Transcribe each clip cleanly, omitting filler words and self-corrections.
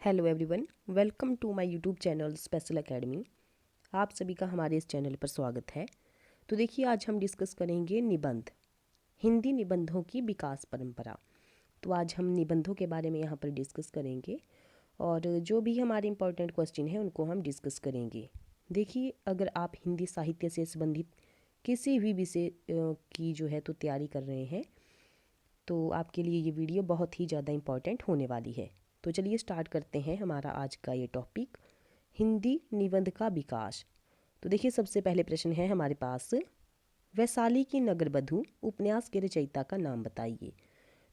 Hello everyone, welcome to my YouTube channel special academy. आप सभी का हमारे इस चैनल पर स्वागत है। तो देखिए, आज हम डिस्कस करेंगे निबंध, हिंदी निबंधों की विकास परंपरा। तो आज हम निबंधों के बारे में यहाँ पर डिस्कस करेंगे और जो भी हमारे इंपॉर्टेंट क्वेश्चन हैं उनको हम डिस्कस करेंगे। देखिए, अगर आप हिंदी साहित्य से संबंधित किसी भी विषय की जो है तो तैयारी कर रहे हैं तो आपके लिए ये वीडियो बहुत ही ज़्यादा इम्पॉर्टेंट होने वाली है। तो चलिए स्टार्ट करते हैं हमारा आज का ये टॉपिक, हिंदी निबंध का विकास। तो देखिए, सबसे पहले प्रश्न है हमारे पास, वैशाली की नगरबधू उपन्यास के रचयिता का नाम बताइए।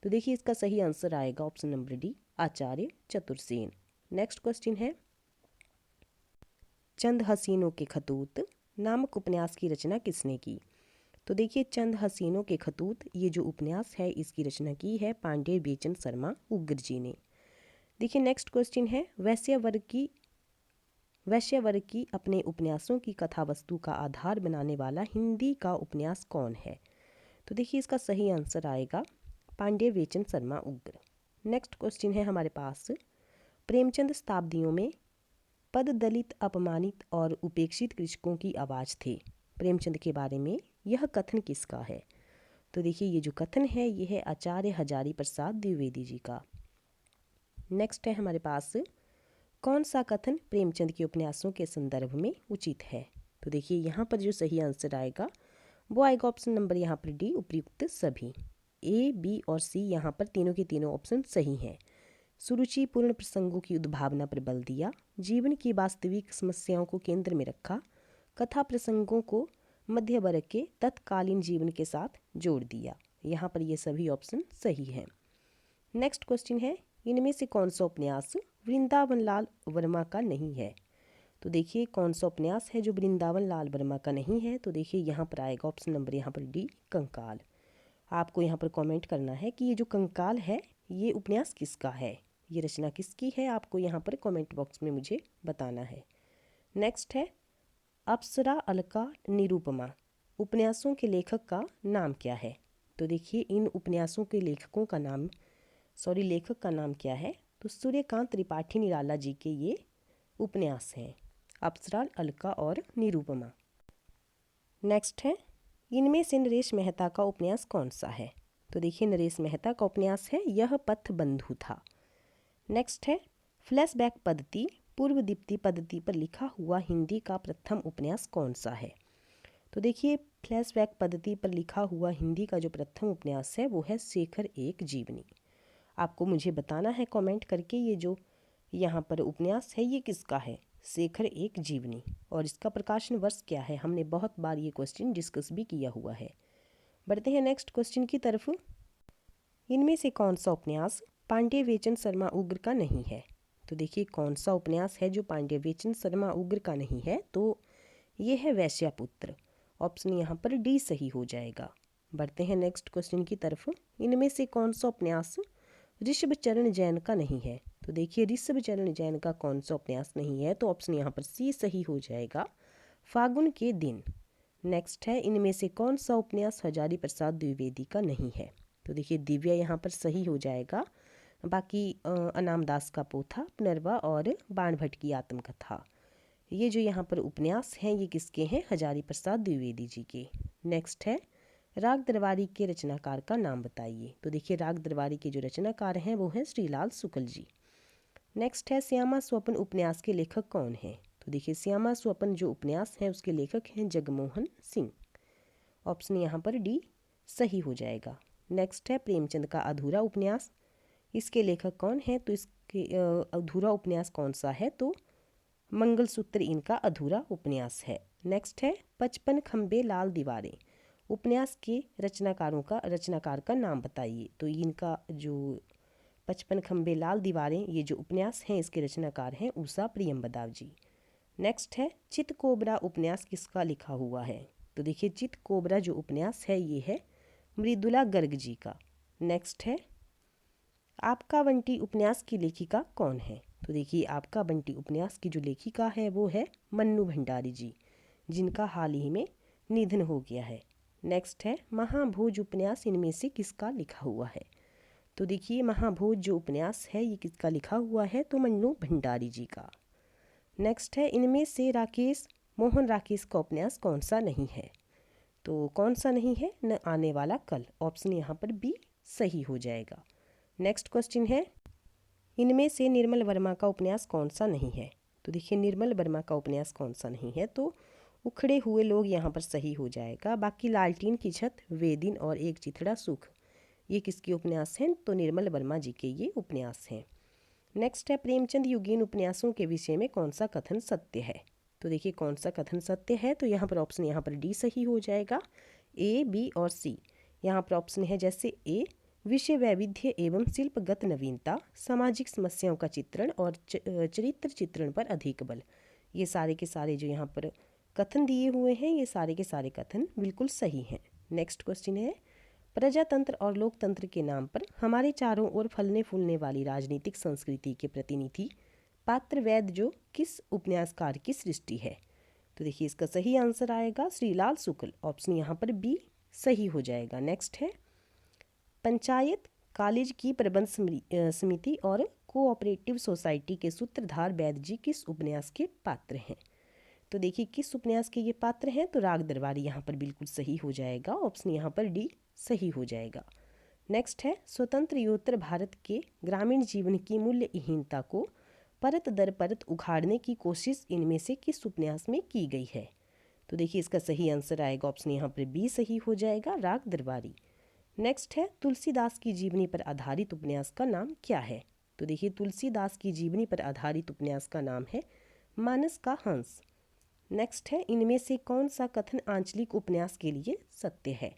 तो देखिए, इसका सही आंसर आएगा ऑप्शन नंबर डी, आचार्य चतुर्सेन। नेक्स्ट क्वेश्चन है, चंद हसीनों के खतूत नामक उपन्यास की रचना किसने की। तो देखिए, चंद हसीनों के खतूत ये जो उपन्यास है इसकी रचना की है पांडे बेचन शर्मा उग्र जी ने। देखिए, नेक्स्ट क्वेश्चन है, वैश्य वर्ग की अपने उपन्यासों की कथा वस्तु का आधार बनाने वाला हिंदी का उपन्यास कौन है। तो देखिए, इसका सही आंसर आएगा पांडे बेचन शर्मा उग्र। नेक्स्ट क्वेश्चन है हमारे पास, प्रेमचंद शताब्दियों में पद दलित अपमानित और उपेक्षित कृषकों की आवाज़ थे। प्रेमचंद के बारे में यह कथन किसका है। तो देखिए, ये जो कथन है ये है आचार्य हजारी प्रसाद द्विवेदी जी का। नेक्स्ट है हमारे पास, कौन सा कथन प्रेमचंद के उपन्यासों के संदर्भ में उचित है। तो देखिए, यहाँ पर जो सही आंसर आएगा वो आएगा ऑप्शन नंबर यहाँ पर डी, उपयुक्त सभी। ए, बी और सी यहाँ पर तीनों के तीनों ऑप्शन सही हैं। सुरुचिपूर्ण प्रसंगों की उद्भावना पर बल दिया, जीवन की वास्तविक समस्याओं को केंद्र में रखा, कथा प्रसंगों को मध्य वर्ग के तत्कालीन जीवन के साथ जोड़ दिया। यहाँ पर ये सभी ऑप्शन सही हैं। नेक्स्ट क्वेश्चन है, इनमें से कौन सा उपन्यास वृंदावन लाल वर्मा का नहीं है। तो देखिए, कौन सा उपन्यास है जो वृंदावन लाल वर्मा का नहीं है। तो देखिए, यहाँ पर आएगा ऑप्शन नंबर यहाँ पर डी, कंकाल। आपको यहाँ पर कमेंट करना है कि ये जो कंकाल है ये उपन्यास किसका है, ये रचना किसकी है, आपको यहाँ पर कमेंट बॉक्स में मुझे बताना है। नेक्स्ट है, अप्सरा अलका निरूपमा उपन्यासों के लेखक का नाम क्या है। तो देखिए, इन उपन्यासों के लेखक का नाम क्या है। तो सूर्यकांत त्रिपाठी निराला जी के ये उपन्यास हैं, अप्सरा, अलका और निरूपमा। नेक्स्ट है, इनमें से नरेश मेहता का उपन्यास कौन सा है। तो देखिए, नरेश मेहता का उपन्यास है यह पथ बंधु था। नेक्स्ट है, फ्लैशबैक पद्धति पूर्व दीप्ति पद्धति पर लिखा हुआ हिंदी का प्रथम उपन्यास कौन सा है। तो देखिए, फ्लैशबैक पद्धति पर लिखा हुआ हिंदी का जो प्रथम उपन्यास है वो है शेखर एक जीवनी। आपको मुझे बताना है कमेंट करके ये जो यहाँ पर उपन्यास है ये किसका है, शेखर एक जीवनी, और इसका प्रकाशन वर्ष क्या है। हमने बहुत बार ये क्वेश्चन डिस्कस भी किया हुआ है। बढ़ते हैं नेक्स्ट क्वेश्चन की तरफ, इनमें से कौन सा उपन्यास पांडे बेचन शर्मा उग्र का नहीं है। तो देखिए, कौन सा उपन्यास है जो पांडे बेचन शर्मा उग्र का नहीं है। तो ये है वैश्यापुत्र, ऑप्शन यहाँ पर डी सही हो जाएगा। बढ़ते हैं नेक्स्ट क्वेश्चन की तरफ, इनमें से कौन सा उपन्यास ऋषभचरण जैन का नहीं है। तो देखिए, ऋषभचरण जैन का कौन सा उपन्यास नहीं है, तो ऑप्शन यहाँ पर सी सही हो जाएगा, फागुन के दिन। नेक्स्ट है, इनमें से कौन सा उपन्यास हजारी प्रसाद द्विवेदी का नहीं है। तो देखिए, दिव्या यहाँ पर सही हो जाएगा, बाकी अनामदास का पोथा, पुनर्वा और बाणभट्ट की आत्मकथा, ये जो यहाँ पर उपन्यास हैं ये किसके हैं, हजारी प्रसाद द्विवेदी जी के। नेक्स्ट है, राग दरबारी के रचनाकार का नाम बताइए। तो देखिए, राग दरबारी के जो रचनाकार हैं वो हैं श्रीलाल शुक्ल जी। नेक्स्ट है, श्यामा स्वप्न उपन्यास के लेखक कौन हैं। तो देखिए, श्यामा स्वप्न जो उपन्यास है उसके लेखक हैं जगमोहन सिंह, ऑप्शन यहाँ पर डी सही हो जाएगा। नेक्स्ट है, प्रेमचंद का अधूरा उपन्यास, इसके लेखक कौन है। तो इसके अधूरा उपन्यास कौन सा है, तो मंगलसूत्र इनका अधूरा उपन्यास है। नेक्स्ट है, 55 खंबे लाल दीवारें उपन्यास के रचनाकार का नाम बताइए। तो इनका जो 55 खंबे लाल दीवारें ये जो उपन्यास हैं इसके रचनाकार हैं उषा प्रियंबदा जी। नेक्स्ट है, चित कोबरा उपन्यास किसका लिखा हुआ है। तो देखिए, चित कोबरा जो उपन्यास है ये है मृदुला गर्ग जी का। नेक्स्ट है, आपका बंटी उपन्यास की लेखिका कौन है। तो देखिए, आपका बंटी उपन्यास की जो लेखिका है वो है मन्नू भंडारी जी, जिनका हाल ही में निधन हो गया है। नेक्स्ट है, महाभोज उपन्यास इनमें से किसका लिखा हुआ है। तो देखिए महाभोज जो उपन्यास है ये किसका लिखा हुआ है, तो मन्नू भंडारी जी का। नेक्स्ट है, इनमें से मोहन राकेश का उपन्यास कौन सा नहीं है, तो कौन सा नहीं है, न आने वाला कल, ऑप्शन यहाँ पर बी सही हो जाएगा। नेक्स्ट क्वेश्चन है, इनमें से निर्मल वर्मा का उपन्यास कौन सा नहीं है, तो देखिए निर्मल वर्मा का उपन्यास कौन सा नहीं है, तो उखड़े हुए लोग यहाँ पर सही हो जाएगा। बाकी लालटीन की छत, वे दिन और एक चिथड़ा सुख, ये किसके उपन्यास हैं, तो निर्मल वर्मा जी के ये उपन्यास हैं। नेक्स्ट है, प्रेमचंद युगीन उपन्यासों के विषय में कौन सा कथन सत्य है, तो देखिए कौन सा कथन सत्य है, तो यहाँ पर ऑप्शन यहाँ पर डी सही हो जाएगा। ए, बी और सी यहाँ पर ऑप्शन है, जैसे ए विषय वैविध्य एवं शिल्पगत नवीनता, सामाजिक समस्याओं का चित्रण और चरित्र चित्रण पर अधिक बल, ये सारे के सारे जो यहाँ पर कथन दिए हुए हैं ये सारे के सारे कथन बिल्कुल सही हैं। नेक्स्ट क्वेश्चन है, प्रजातंत्र और लोकतंत्र के नाम पर हमारे चारों ओर फलने फूलने वाली राजनीतिक संस्कृति के प्रतिनिधि पात्र वैद जो किस उपन्यासकार की सृष्टि है, तो देखिए इसका सही आंसर आएगा श्रीलाल शुक्ल, ऑप्शन यहाँ पर बी सही हो जाएगा। नेक्स्ट है, पंचायत कॉलेज की प्रबंध समिति और कोऑपरेटिव सोसाइटी के सूत्रधार वैद जी किस उपन्यास के पात्र हैं, तो देखिए किस उपन्यास के ये पात्र हैं, तो राग दरबारी यहाँ पर बिल्कुल सही हो जाएगा, ऑप्शन यहाँ पर डी सही हो जाएगा। नेक्स्ट है, स्वतंत्र योत्तर भारत के ग्रामीण जीवन की मूल्यहीनता को परत दर परत उखाड़ने की कोशिश इनमें से किस उपन्यास में की गई है, तो देखिए इसका सही आंसर आएगा, ऑप्शन यहाँ पर बी सही हो जाएगा, राग दरबारी। नेक्स्ट है, तुलसीदास की जीवनी पर आधारित उपन्यास का नाम क्या है, तो देखिए तुलसीदास की जीवनी पर आधारित उपन्यास का नाम है मानस का हंस। नेक्स्ट है, इनमें से कौन सा कथन आंचलिक उपन्यास के लिए सत्य है,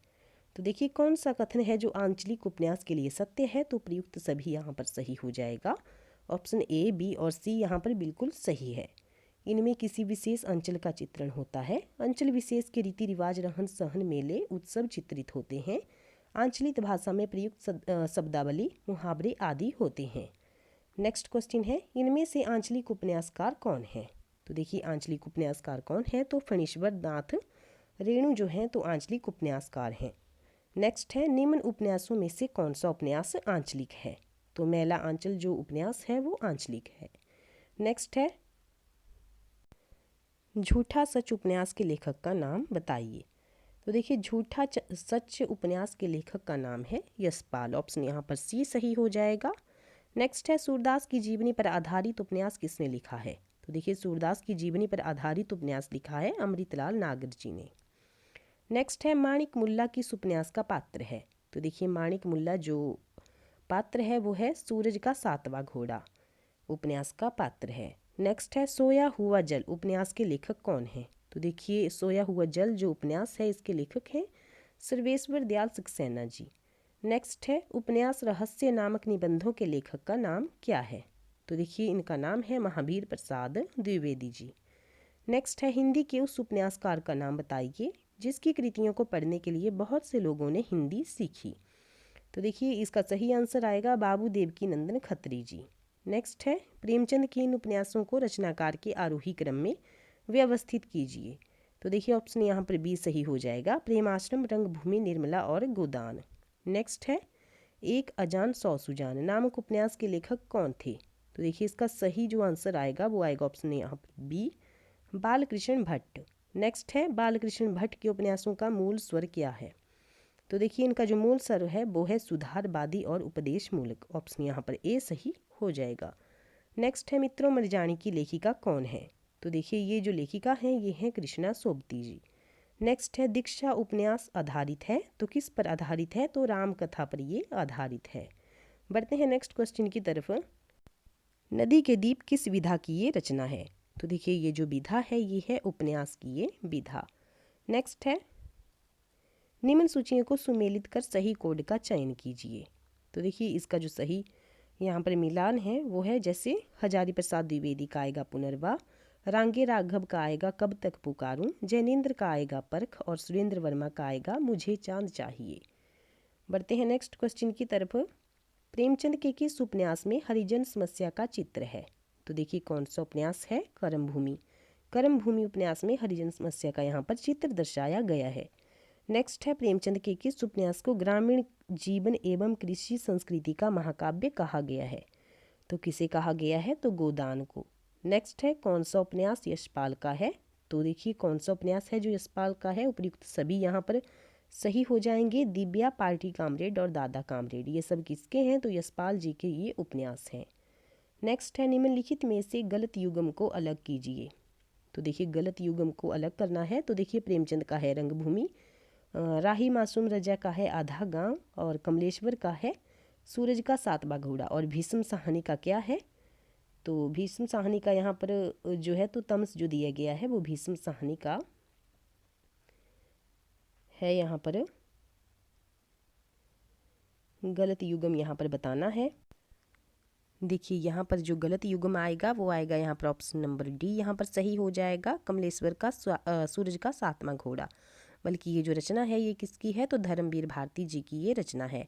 तो देखिए कौन सा कथन है जो आंचलिक उपन्यास के लिए सत्य है, तो प्रयुक्त सभी यहाँ पर सही हो जाएगा, ऑप्शन ए, बी और सी यहाँ पर बिल्कुल सही है। इनमें किसी विशेष अंचल का चित्रण होता है, अंचल विशेष के रीति रिवाज, रहन सहन, मेले उत्सव चित्रित होते हैं, आंचलिक भाषा में प्रयुक्त शब्दावली, मुहावरे आदि होते हैं। नेक्स्ट क्वेश्चन है, इनमें से आंचलिक उपन्यासकार कौन है, तो देखिए आंचलिक उपन्यासकार कौन है, तो फणीश्वर नाथ रेणु जो हैं तो आंचलिक उपन्यासकार हैं। नेक्स्ट है, निम्न उपन्यासों में से कौन सा उपन्यास आंचलिक है, तो मैला आंचल जो उपन्यास है वो आंचलिक है। नेक्स्ट है, झूठा सच उपन्यास के लेखक का नाम बताइए, तो देखिए झूठा सच उपन्यास के लेखक का नाम है यशपाल, ऑप्शन यहाँ पर सी सही हो जाएगा। नेक्स्ट है, सूरदास की जीवनी पर आधारित उपन्यास किसने लिखा है, तो देखिए सूरदास की जीवनी पर आधारित उपन्यास लिखा है अमृतलाल नागर जी ने। नेक्स्ट है, माणिक मुल्ला किस उपन्यास का पात्र है, तो देखिए माणिक मुल्ला जो पात्र है वो है सूरज का सातवां घोड़ा उपन्यास का पात्र है। नेक्स्ट है, सोया हुआ जल उपन्यास के लेखक कौन है, तो देखिए सोया हुआ जल जो उपन्यास है इसके लेखक हैं सर्वेश्वर दयाल सक्सेना जी। नेक्स्ट है, उपन्यास रहस्य नामक निबंधों के लेखक का नाम क्या है, तो देखिए इनका नाम है महावीर प्रसाद द्विवेदी जी। नेक्स्ट है, हिंदी के उस उपन्यासकार का नाम बताइए जिसकी कृतियों को पढ़ने के लिए बहुत से लोगों ने हिंदी सीखी, तो देखिए इसका सही आंसर आएगा बाबू देवकी नंदन खत्री जी। नेक्स्ट है, प्रेमचंद के इन उपन्यासों को रचनाकार के आरोही क्रम में व्यवस्थित कीजिए, तो देखिए ऑप्शन यहाँ पर बी सही हो जाएगा, प्रेमाश्रम, रंगभूमि, निर्मला और गोदान। नेक्स्ट है, एक अजान सौ सुजान नामक उपन्यास के लेखक कौन थे, तो देखिए इसका सही जो आंसर आएगा वो आएगा ऑप्शन यहाँ पर बी, बालकृष्ण भट्ट। नेक्स्ट है, बालकृष्ण भट्ट के उपन्यासों का मूल स्वर क्या है, तो देखिए इनका जो मूल स्वर है वो है सुधारवादी और उपदेश मूलक, ऑप्शन यहाँ पर ए सही हो जाएगा। नेक्स्ट है, मित्रों मरजानी की लेखिका कौन है, तो देखिए ये जो लेखिका हैं ये हैं कृष्णा सोबती जी। नेक्स्ट है, दीक्षा उपन्यास आधारित है, तो किस पर आधारित है, तो राम कथा पर ये आधारित है। बढ़ते हैं नेक्स्ट क्वेश्चन की तरफ, नदी के दीप किस विधा की ये रचना है, तो देखिए ये जो विधा है ये है उपन्यास की ये विधा। नेक्स्ट है, निम्न सूचियों को सुमेलित कर सही कोड का चयन कीजिए, तो देखिए इसका जो सही यहाँ पर मिलान है वो है, जैसे हजारी प्रसाद द्विवेदी का आएगा पुनर्वा, रांगे राघव का आएगा कब तक पुकारूं, जैनेन्द्र का आएगा परख और सुरेंद्र वर्मा का आएगा मुझे चांद चाहिए। बढ़ते हैं नेक्स्ट क्वेश्चन की तरफ, प्रेमचंद के किस उपन्यास में हरिजन समस्या का चित्र है, तो देखिए कौन सा उपन्यास है, कर्मभूमि। कर्मभूमि उपन्यास में हरिजन समस्या का यहाँ पर चित्र दर्शाया गया है। नेक्स्ट है प्रेमचंद के किस उपन्यास को ग्रामीण जीवन एवं कृषि संस्कृति का महाकाव्य कहा गया है? तो किसे कहा गया है? तो गोदान को। नेक्स्ट है कौन सा उपन्यास यशपाल का है? तो देखिए कौन सा उपन्यास है जो यशपाल का है। उपयुक्त सभी यहाँ पर सही हो जाएंगे। दिव्या, पार्टी कामरेड और दादा कामरेड, ये सब किसके हैं? तो यशपाल जी के ये उपन्यास हैं। नेक्स्ट है निम्नलिखित में से गलत युग्म को अलग कीजिए। तो देखिए गलत युग्म को अलग करना है। तो देखिए प्रेमचंद का है रंगभूमि, राही मासूम रजा का है आधा गांव, और कमलेश्वर का है सूरज का सातवां घोड़ा, और भीष्म साहनी का क्या है? तो भीष्म साहनी का यहाँ पर जो है तो तम्स जो दिया गया है वो भीष्म साहनी का है। यहाँ पर गलत युग्म यहाँ पर बताना है। देखिए यहाँ पर जो गलत युग्म आएगा वो आएगा यहाँ पर ऑप्शन नंबर डी, यहाँ पर सही हो जाएगा कमलेश्वर का सूरज का सातवां घोड़ा। बल्कि ये जो रचना है ये किसकी है? तो धर्मवीर भारती जी की ये रचना है।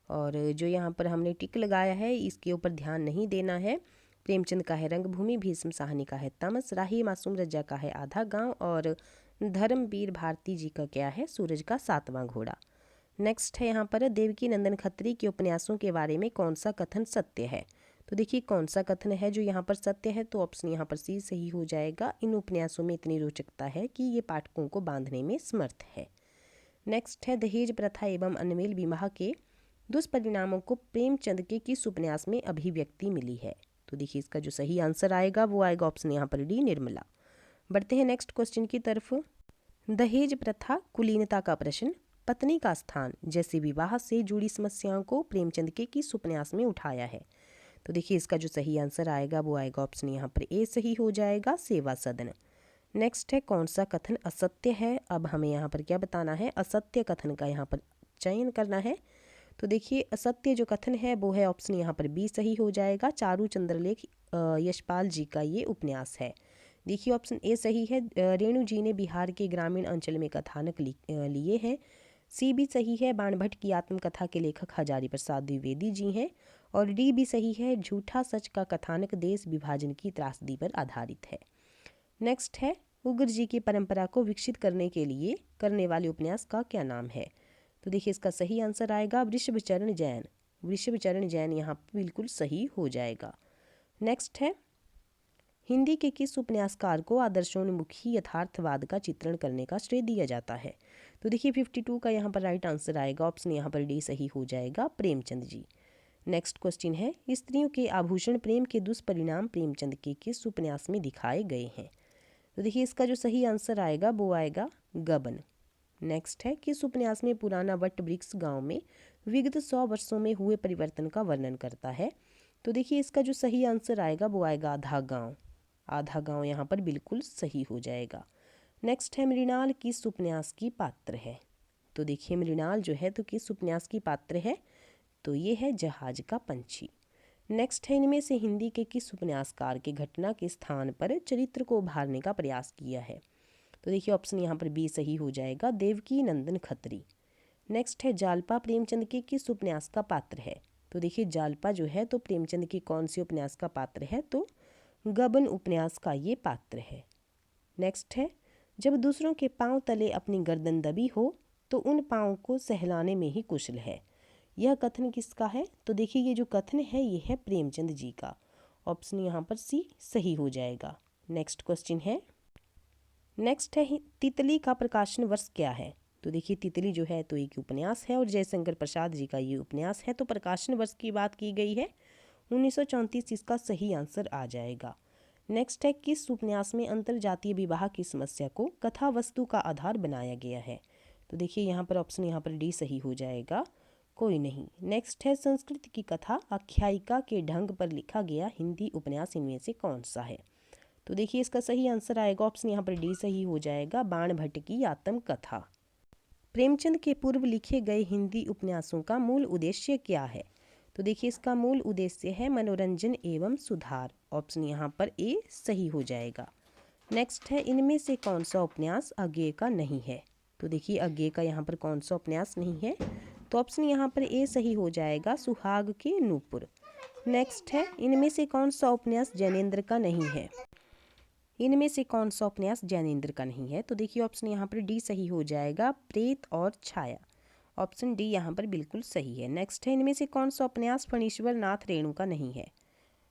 और जो यहाँ पर हमने टिक लगाया है इसके ऊपर ध्यान नहीं देना है। प्रेमचंद का है रंगभूमि, भीष्म साहनी का है तमस, राही मासूम रजा का है आधा गांव, और धर्मवीर भारती जी का क्या है? सूरज का सातवां घोड़ा। नेक्स्ट है यहाँ पर देवकी नंदन खत्री के उपन्यासों के बारे में कौन सा कथन सत्य है? तो देखिए कौन सा कथन है जो यहाँ पर सत्य है? तो ऑप्शन यहाँ पर सी सही हो जाएगा। इन उपन्यासों में इतनी रोचकता है कि ये पाठकों को बांधने में समर्थ है। नेक्स्ट है दहेज प्रथा एवं अनमेल विवाह के दुष्परिणामों को प्रेमचंद के किस उपन्यास में अभिव्यक्ति मिली है? तो देखिए इसका जो सही आंसर आएगा वो आएगा ऑप्शन यहाँ पर डी, निर्मला। बढ़ते हैं नेक्स्ट क्वेश्चन की तरफ। दहेज प्रथा, कुलीनता का प्रश्न, पत्नी का स्थान जैसे विवाह से जुड़ी समस्याओं को प्रेमचंद के किस उपन्यास में उठाया है? तो देखिए इसका जो सही आंसर आएगा वो आएगा ऑप्शन यहाँ पर ए सही हो जाएगा, सेवा सदन। नेक्स्ट है कौन सा कथन असत्य है? अब हमें यहाँ पर क्या बताना है? असत्य कथन का यहाँ पर चयन करना है। तो देखिए असत्य जो कथन है वो है ऑप्शन यहाँ पर बी सही हो जाएगा, चारू चंद्रलेख यशपाल जी का ये उपन्यास है। देखिए ऑप्शन ए सही है, रेणु जी ने बिहार के ग्रामीण अंचल में कथानक लिए हैं। सी भी सही है, बाणभट्ट की आत्मकथा के लेखक हजारी प्रसाद द्विवेदी जी हैं। और डी भी सही है, झूठा सच का कथानक देश विभाजन की त्रासदी पर आधारित है। नेक्स्ट है उग्र जी की परंपरा को विकसित करने के लिए करने वाले उपन्यास का क्या नाम है? तो देखिए इसका सही आंसर आएगा वृषभचरण जैन। वृषभचरण जैन यहाँ बिल्कुल सही हो जाएगा। नेक्स्ट है हिंदी के किस उपन्यासकार को आदर्शोन्मुखी यथार्थवाद का चित्रण करने का श्रेय दिया जाता है? तो देखिए 52 का यहाँ पर राइट आंसर आएगा, ऑप्शन यहाँ पर डी सही हो जाएगा, प्रेमचंद जी। नेक्स्ट क्वेश्चन है स्त्रियों के आभूषण प्रेम के दुष्परिणाम प्रेमचंद के किस उपन्यास में दिखाए गए हैं? तो देखिए इसका जो सही आंसर आएगा वो आएगा गबन। नेक्स्ट है किस उपन्यास में पुराना वट वृक्ष गांव में विगत 100 वर्षों में हुए परिवर्तन का वर्णन करता है? तो देखिए इसका जो सही आंसर आएगा वो आएगा आधा गांव। आधा गांव यहाँ पर बिल्कुल सही हो जाएगा। नेक्स्ट है मृणाल किस उपन्यास की पात्र है? तो देखिए मृणाल जो है तो किस उपन्यास की पात्र है? तो ये है जहाज का पंछी। नेक्स्ट है इनमें से हिंदी के किस उपन्यासकार के घटना के स्थान पर चरित्र को उभारने का प्रयास किया है? तो देखिए ऑप्शन यहाँ पर बी सही हो जाएगा, देवकी नंदन खत्री। नेक्स्ट है जालपा प्रेमचंद के किस उपन्यास का पात्र है? तो देखिए जालपा जो है तो प्रेमचंद के कौन से उपन्यास का पात्र है? तो गबन उपन्यास का ये पात्र है। नेक्स्ट है जब दूसरों के पांव तले अपनी गर्दन दबी हो तो उन पांव को सहलाने में ही कुशल है, यह कथन किसका है? तो देखिए ये जो कथन है ये है प्रेमचंद जी का। ऑप्शन यहाँ पर सी सही हो जाएगा। नेक्स्ट क्वेश्चन है नेक्स्ट है तितली का प्रकाशन वर्ष क्या है? तो देखिए तितली जो है तो एक उपन्यास है और जयशंकर प्रसाद जी का ये उपन्यास है, तो प्रकाशन वर्ष की बात की गई है 1934, इसका सही आंसर आ जाएगा। नेक्स्ट है किस उपन्यास में अंतरजातीय विवाह की समस्या को कथा वस्तु का आधार बनाया गया है? तो देखिए यहाँ पर ऑप्शन यहाँ पर डी सही हो जाएगा, कोई नहीं। नेक्स्ट है संस्कृत की कथा आख्यायिका के ढंग पर लिखा गया हिंदी उपन्यास इनमें से कौन सा है? तो देखिए इसका सही आंसर आएगा, ऑप्शन यहाँ पर डी सही हो जाएगा, बाणभट्ट की आत्मकथा। प्रेमचंद के पूर्व लिखे गए हिंदी उपन्यासों का मूल उद्देश्य क्या है? तो देखिए इसका मूल उद्देश्य है मनोरंजन एवं सुधार। ऑप्शन यहाँ पर ए सही हो जाएगा। नेक्स्ट है इनमें से कौन सा उपन्यास अज्ञेय का नहीं है? तो देखिए अज्ञेय का यहाँ पर कौन सा उपन्यास नहीं है? तो ऑप्शन यहाँ पर ए सही हो जाएगा, सुहाग के नूपुर। नेक्स्ट है इनमें से कौन सा उपन्यास जैनेन्द्र का नहीं है? इनमें से कौन सा उपन्यास जैनेन्द्र का नहीं है? तो देखिए ऑप्शन यहाँ पर डी सही हो जाएगा, प्रेत और छाया। ऑप्शन डी यहाँ पर बिल्कुल सही है। नेक्स्ट है, इनमें से कौन सा उपन्यास फणीश्वर नाथ रेणु का नहीं है?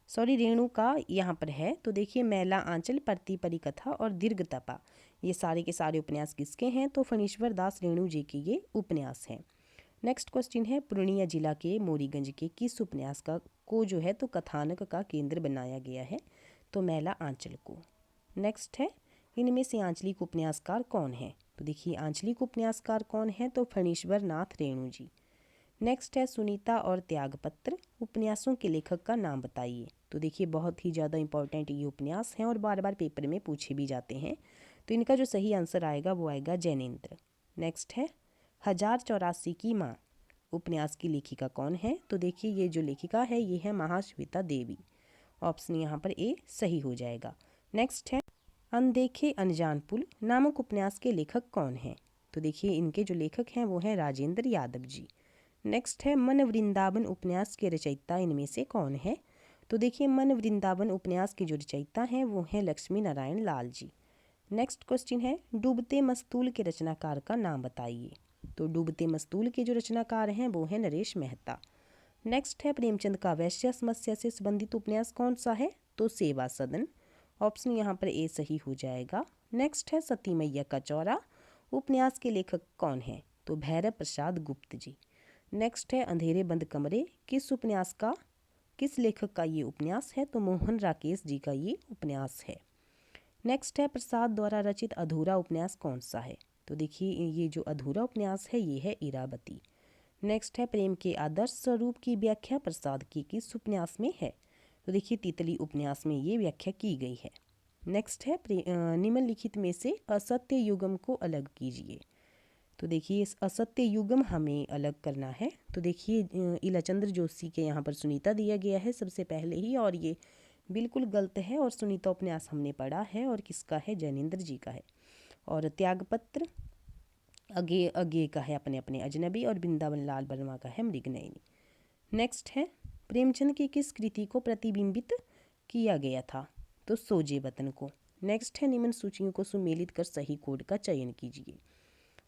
सॉरी, रेणु का यहाँ पर है। तो देखिए मैला आंचल, परती परिकथा और दीर्घ तपा, ये सारे के सारे उपन्यास किसके हैं? तो फणीश्वर दास रेणु जी के ये उपन्यास हैं। नेक्स्ट क्वेश्चन है, पूर्णिया जिला के मोरीगंज के किस उपन्यास को जो है तो कथानक का केंद्र बनाया गया है? तो मैला आंचल को। नेक्स्ट है, इनमें से आंचलिक उपन्यासकार कौन है? तो देखिए आंचलिक उपन्यासकार कौन है? तो फणीश्वर नाथ रेणु जी। नेक्स्ट है, सुनीता और त्यागपत्र उपन्यासों के लेखक का नाम बताइए। तो देखिए बहुत ही ज़्यादा इंपॉर्टेंट ये उपन्यास हैं और बार बार पेपर में पूछे भी जाते हैं। तो इनका जो सही आंसर आएगा वो आएगा जैनेन्द्र। नेक्स्ट है, 1084 की माँ उपन्यास की लेखिका कौन है? तो देखिए ये जो लेखिका है ये है महाश्वेता देवी। ऑप्शन यहाँ पर ए सही हो जाएगा। नेक्स्ट है, अनदेखे अनजान पुल नामक उपन्यास के लेखक कौन हैं? तो देखिए इनके जो लेखक हैं वो हैं राजेंद्र यादव जी। नेक्स्ट है, मन वृंदावन उपन्यास के रचयिता इनमें से कौन है? तो देखिए मन वृंदावन उपन्यास के जो रचयिता हैं वो हैं लक्ष्मी नारायण लाल जी। नेक्स्ट क्वेश्चन है, डूबते मस्तूल के रचनाकार का नाम बताइए। तो डूबते मस्तूल के जो रचनाकार हैं वो हैं नरेश मेहता। नेक्स्ट है, प्रेमचंद का वैश्य समस्या से संबंधित उपन्यास कौन सा है? तो सेवा सदन। ऑप्शन यहाँ पर ए सही हो जाएगा। नेक्स्ट है, सती मैया का चौरा उपन्यास के लेखक कौन है? तो भैरव प्रसाद गुप्त जी। नेक्स्ट है, अंधेरे बंद कमरे किस लेखक का ये उपन्यास है? तो मोहन राकेश जी का ये उपन्यास है। नेक्स्ट है, प्रसाद द्वारा रचित अधूरा उपन्यास कौन सा है? तो देखिए ये जो अधूरा उपन्यास है ये है इरावती। नेक्स्ट है, प्रेम के आदर्श स्वरूप की व्याख्या प्रसाद की किस उपन्यास में है? तो देखिए तितली उपन्यास में ये व्याख्या की गई है। नेक्स्ट है, निम्नलिखित में से असत्य युगम को अलग कीजिए। तो देखिए इस असत्य युगम हमें अलग करना है। तो देखिए इलाचंद्र जोशी के यहाँ पर सुनीता दिया गया है सबसे पहले ही, और ये बिल्कुल गलत है। और सुनीता उपन्यास हमने पढ़ा है और किसका है? जैनेन्द्र जी का है। और त्यागपत्र अगे अगे का है अपने अपने अजनबी, और वृंदावन लाल वर्मा का है मृगनयनी। नेक्स्ट है, प्रेमचंद की किस कृति को प्रतिबिंबित किया गया था? तो सोजे वतन को। नेक्स्ट है, निम्न सूचियों को सुमेलित कर सही कोड का चयन कीजिए।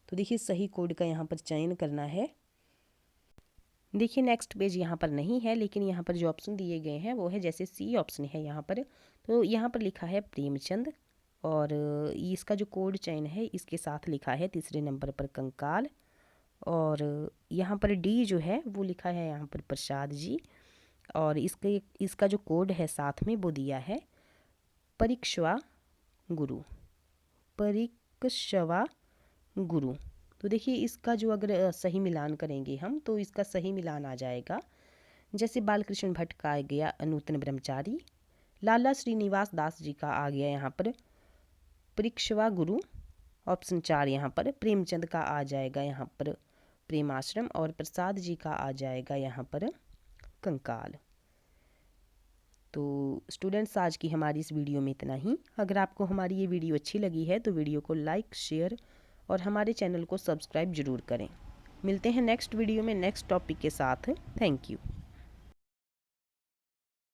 तो देखिए सही कोड का यहाँ पर चयन करना है। देखिए नेक्स्ट पेज यहाँ पर नहीं है, लेकिन यहाँ पर जो ऑप्शन दिए गए हैं वो है जैसे सी ऑप्शन है यहाँ पर। तो यहाँ पर लिखा है प्रेमचंद, और इसका जो कोड चयन है इसके साथ लिखा है तीसरे नंबर पर कंकाल, और यहाँ पर डी जो है वो लिखा है यहाँ पर प्रसाद जी, और इसका जो कोड है साथ में वो दिया है परीक्षवा गुरु। तो देखिए इसका जो अगर सही मिलान करेंगे हम तो इसका सही मिलान आ जाएगा जैसे बालकृष्ण भट्ट का आ गया नूतन ब्रह्मचारी, लाला श्रीनिवास दास जी का आ गया यहाँ पर परीक्षवा गुरु। ऑप्शन 4 यहाँ पर प्रेमचंद का आ जाएगा यहाँ पर प्रेमाश्रम, और प्रसाद जी का आ जाएगा यहाँ पर कंकाल। तो स्टूडेंट्स आज की हमारी इस वीडियो में इतना ही। अगर आपको हमारी ये वीडियो अच्छी लगी है तो वीडियो को लाइक, शेयर और हमारे चैनल को सब्सक्राइब ज़रूर करें। मिलते हैं नेक्स्ट वीडियो में नेक्स्ट टॉपिक के साथ। Thank you.